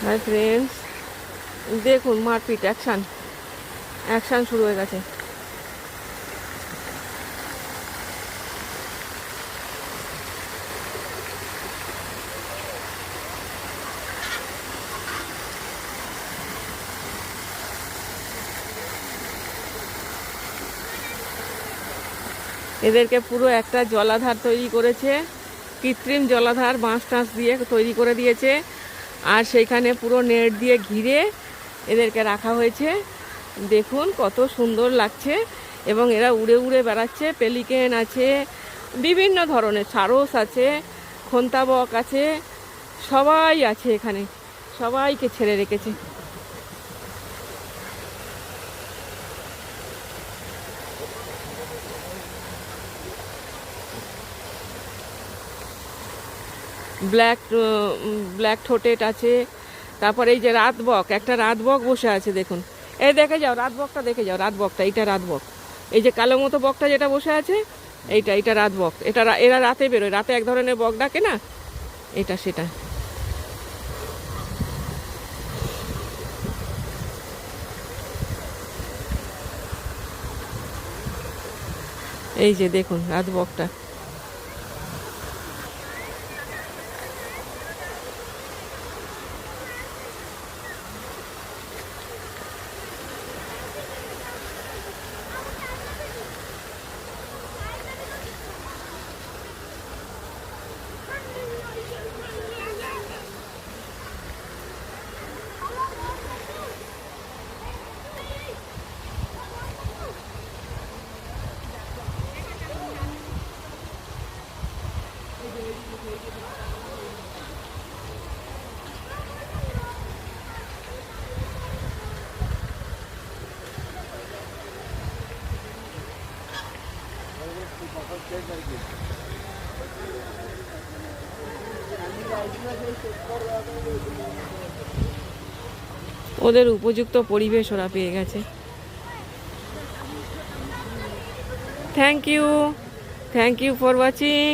Hi friends, দেখুন মারপিট action শুরু হয়ে গেছে। এদেরকে পুরো একটা জলাধার তৈরি করেছে, কৃত্রিম জলাধার বাঁশ টাঁশ দিয়ে তৈরি করে দিয়েছে। আর সেইখানে পুরো নেট দিয়ে ঘিরে এদেরকে রাখা হয়েছে। দেখুন কত সুন্দর লাগছে। এবং এরা উড়ে উড়ে বেড়াচ্ছে। পেলিকেন আছে, বিভিন্ন ধরনের সারস আছে, খন্তা বক আছে, সবাই আছে এখানে, সবাইকে ছেড়ে রেখেছে। ব্ল্যাক ঠোঁটেট আছে। তারপরে এই যে রাতবক, একটা রাতবক বসে আছে দেখুন। এই দেখে যাও রাতবকটা, দেখে যাও রাতবকটা, এইটা রাতবক। এই যে কালো মতো বকটা যেটা বসে আছে, এইটা রাতবক। এরা রাতে বেরোয়, রাতে এক ধরনের বক ডাকে না, এটা সেটা। এই যে দেখুন রাতবকটা। ওদের উপযুক্ত পরিবেশ ওরা পেয়ে গেছে। Thank you for watching.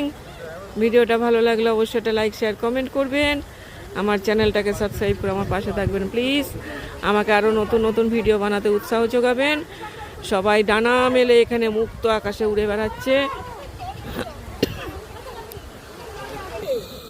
ভিডিওটা ভালো লাগলে অবশ্যই একটা লাইক, শেয়ার, কমেন্ট করবেন। আমার চ্যানেলটাকে সাবস্ক্রাইব করে আমার পাশে থাকবেন প্লিজ। আমাকে আরও নতুন নতুন ভিডিও বানাতে উৎসাহ যোগাবেন। সবাই ডানা মেলে এখানে মুক্ত আকাশে উড়ে বেড়াচ্ছে।